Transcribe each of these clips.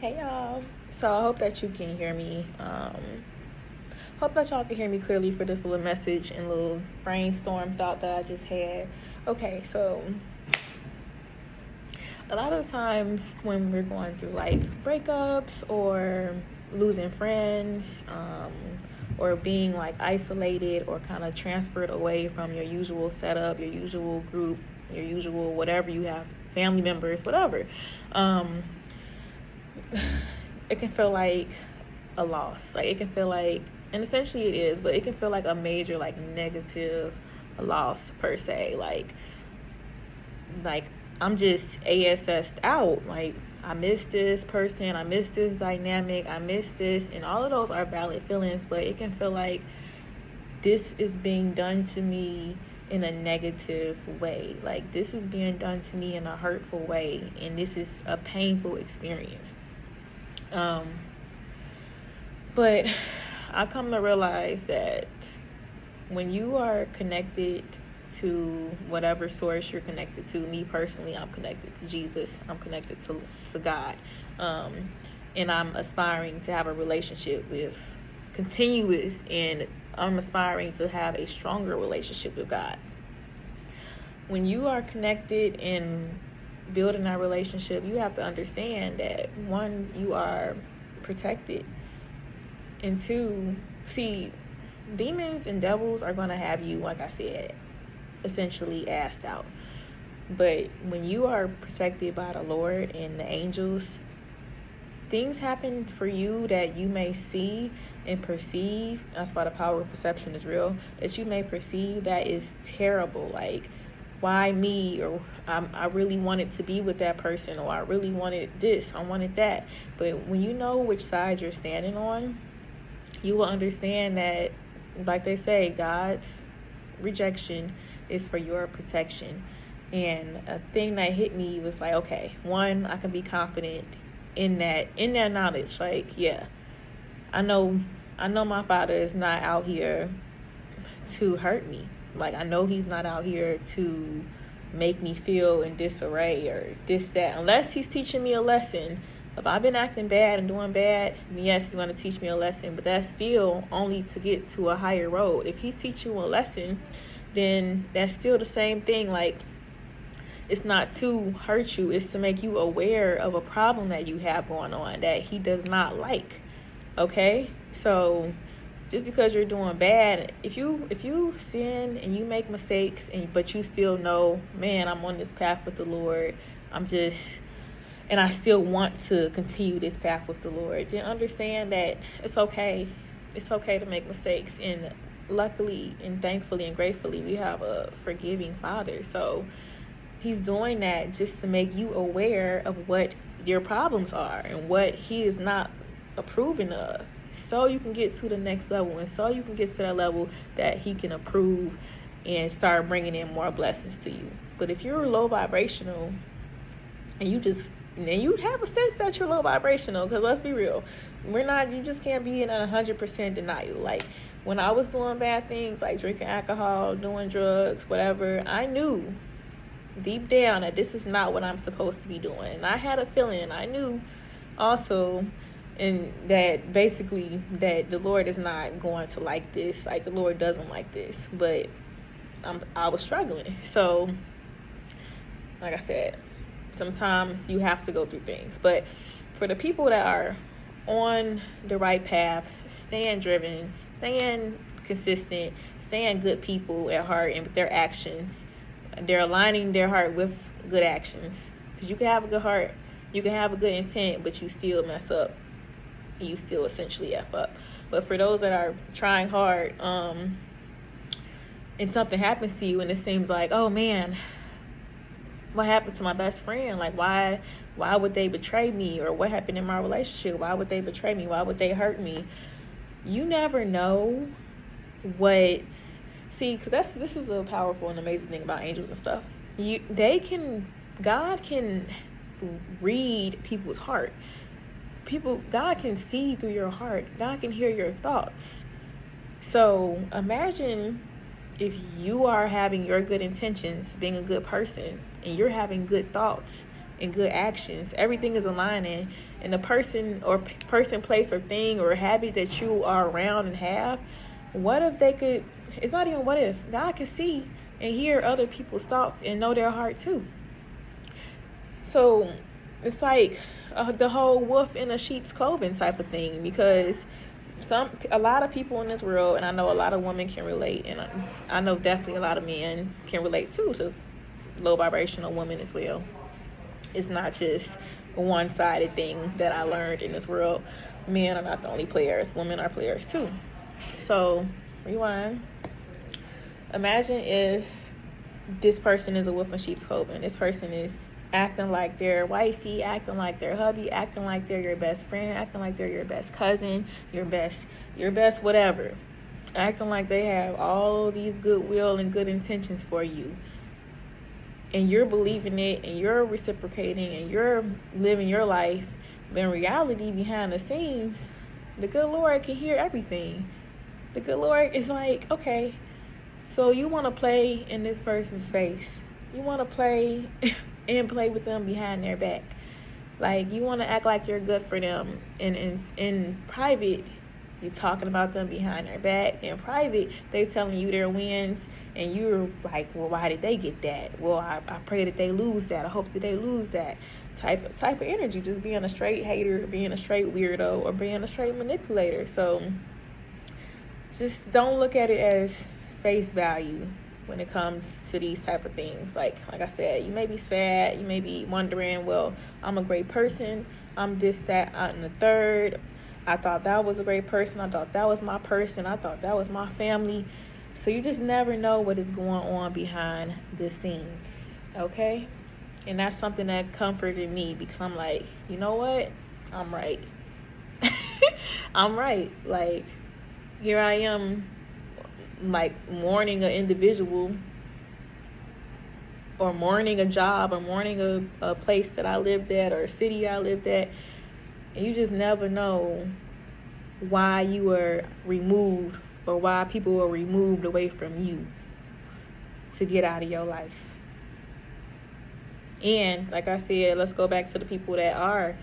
Hey y'all. So I hope that you can hear me. Hope that y'all can hear me clearly for this little message and little brainstorm thought that I just had. Okay, so a lot of times when we're going through like breakups or losing friends, or being like isolated or kind of transferred away from your usual setup, your usual group, your usual whatever you have, family members, whatever. It can feel like a loss. Like it can feel like, and essentially it is, but it can feel like a major like negative loss per se. Like I'm just ASS'd out. Like I miss this person, I miss this dynamic, I miss this, and all of those are valid feelings, but it can feel like this is being done to me in a negative way. Like this is being done to me in a hurtful way, and this is a painful experience. But I come to realize that when you are connected to whatever source you're connected to, me personally, I'm connected to Jesus, I'm connected to God, and I'm aspiring to have a relationship with continuous, and I'm aspiring to have a stronger relationship with God. When you are connected and building that relationship, you have to understand that one, you are protected, and two, see, demons and devils are going to have you, like I said, essentially assed out. But when you are protected by the Lord and the angels, things happen for you that you may see and perceive. That's why the power of perception is real. That you may perceive that is terrible. Like, why me? Or I really wanted to be with that person, or I really wanted this, I wanted that. But when you know which side you're standing on, you will understand that, like they say, God's rejection is for your protection. And a thing that hit me was like, okay, one, I can be confident in that knowledge. Like, yeah, I know my Father is not out here to hurt me. Like, I know he's not out here to make me feel in disarray or this, that, unless he's teaching me a lesson. If I've been acting bad and doing bad, yes, he's going to teach me a lesson, but that's still only to get to a higher road. If he's teaching you a lesson, then that's still the same thing. Like, it's not to hurt you, it's to make you aware of a problem that you have going on that he does not like. Okay? So just because you're doing bad, if you sin and you make mistakes, but you still know, man, I'm on this path with the Lord, and I still want to continue this path with the Lord, then understand that it's okay. It's okay to make mistakes. And luckily and thankfully and gratefully, we have a forgiving Father. So he's doing that just to make you aware of what your problems are and what he is not approving of, so you can get to the next level, and so you can get to that level that he can approve and start bringing in more blessings to you. But if you're low vibrational and you have a sense that you're low vibrational, because let's be real, you just can't be in 100% denial. Like, when I was doing bad things like drinking alcohol, doing drugs, whatever, I knew deep down that this is not what I'm supposed to be doing. And I had a feeling, I knew also, and that basically that the Lord is not going to like this. Like, the Lord doesn't like this. But I was struggling. So, like I said, sometimes you have to go through things. But for the people that are on the right path, staying driven, staying consistent, staying good people at heart and with their actions, they're aligning their heart with good actions. Because you can have a good heart, you can have a good intent, but you still mess up. You still essentially F up. But for those that are trying hard, and something happens to you and it seems like, oh man, what happened to my best friend? Like, why would they betray me? Or what happened in my relationship? Why would they betray me? Why would they hurt me? You never know because this is the powerful and amazing thing about angels and stuff. God can read people's heart. God can see through your heart. God can hear your thoughts. So imagine if you are having your good intentions, being a good person, and you're having good thoughts and good actions, everything is aligning, And the person or person, place, or thing or habit that you are around and have, what if they could, it's not even what if, God can see and hear other people's thoughts and know their heart too. So it's like the whole wolf in a sheep's clothing type of thing, because a lot of people in this world, and I know a lot of women can relate, and I know definitely a lot of men can relate too to low vibrational women as well. It's not just a one-sided thing that I learned in this world. Men are not the only players, women are players too. So rewind. Imagine if this person is a wolf in sheep's clothing. This person is acting like their wifey, acting like their hubby, acting like they're your best friend, acting like they're your best cousin, your best whatever, acting like they have all these goodwill and good intentions for you, and you're believing it, and you're reciprocating, and you're living your life. But in reality, behind the scenes, the good Lord can hear everything. The good Lord is like, okay, so you want to play in this person's face, you want to play and play with them behind their back. Like, you want to act like you're good for them. And in private, you're talking about them behind their back. In private, they telling you their wins. And you're like, well, why did they get that? Well, I pray that they lose that. I hope that they lose that. Type of energy. Just being a straight hater, being a straight weirdo, or being a straight manipulator. So just don't look at it as face value when it comes to these type of things. Like I said, you may be sad, you may be wondering, well, I'm a great person, I'm this, that, and the third, I thought that was a great person, I thought that was my person, I thought that was my family. So you just never know what is going on behind the scenes, okay? And that's something that comforted me, because I'm like, you know what, I'm right. I'm right. Like, here I am, like, mourning an individual, or mourning a job, or mourning a place that I lived at, or a city I lived at, and you just never know why you were removed, or why people were removed away from you to get out of your life. And like I said, let's go back to the people that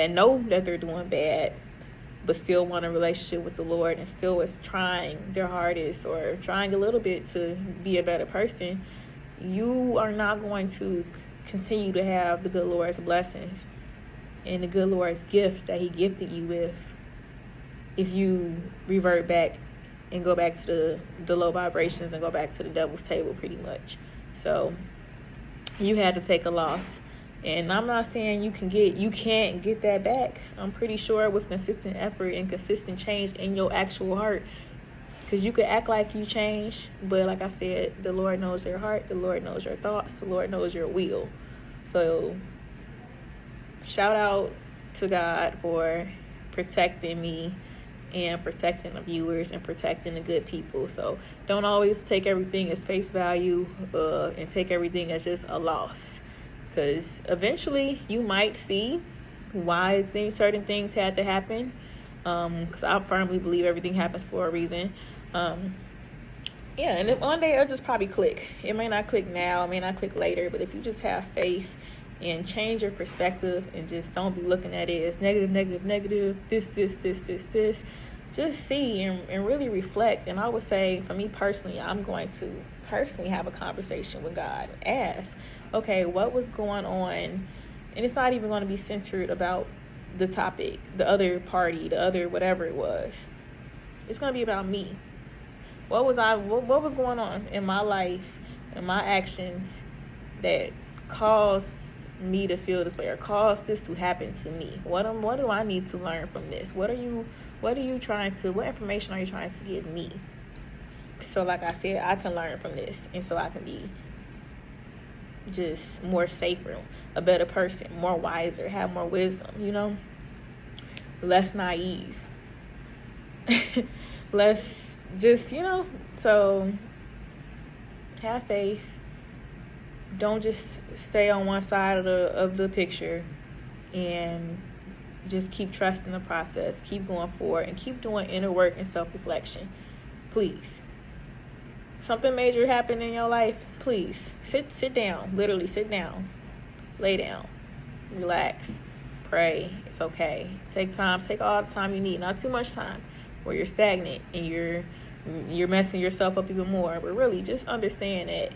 know that they're doing bad, but still want a relationship with the Lord, and still is trying their hardest, or trying a little bit to be a better person. You are not going to continue to have the good Lord's blessings and the good Lord's gifts that he gifted you with if you revert back and go back to the low vibrations and go back to the devil's table, pretty much. So you had to take a loss. And I'm not saying you can't get that back. I'm pretty sure with consistent effort and consistent change in your actual heart. Because you could act like you changed, but like I said, the Lord knows your heart, the Lord knows your thoughts, the Lord knows your will. So shout out to God for protecting me and protecting the viewers and protecting the good people. So don't always take everything as face value and take everything as just a loss. Because eventually you might see why certain things had to happen. Because I firmly believe everything happens for a reason. And then one day it'll just probably click. It may not click now, it may not click later. But if you just have faith and change your perspective and just don't be looking at it as negative, this. Just see and really reflect. And I would say, for me personally, I'm going to personally have a conversation with God and ask, okay, what was going on? And it's not even going to be centered about the topic, the other party, the other whatever it was. It's going to be about me. What was going on in my life and my actions that caused me to feel this way, or caused this to happen to me? What do I need to learn from this? What information are you trying to give me? So like I said, I can learn from this, and so I can be just more safer, a better person, more wiser, have more wisdom, less naive, less just, so have faith. Don't just stay on one side of the picture, and just keep trusting the process, keep going forward, and keep doing inner work and self-reflection. Please. Something major happened in your life, please sit down, literally sit down, lay down, relax, pray. It's okay. Take time. Take all the time you need. Not too much time where you're stagnant and you're messing yourself up even more. But really, just understand that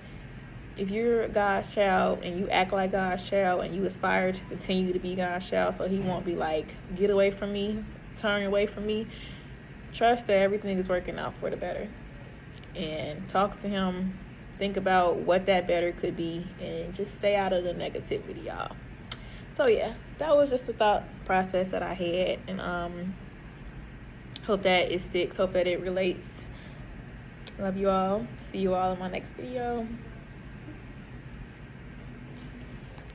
if you're God's child and you act like God's child and you aspire to continue to be God's child, so he won't be like, get away from me, turn away from me, trust that everything is working out for the better. And talk to him. Think about what that better could be and just stay out of the negativity, y'all. So yeah, that was just the thought process that I had, and hope that it sticks, hope that it relates. Love you all. See you all in my next video.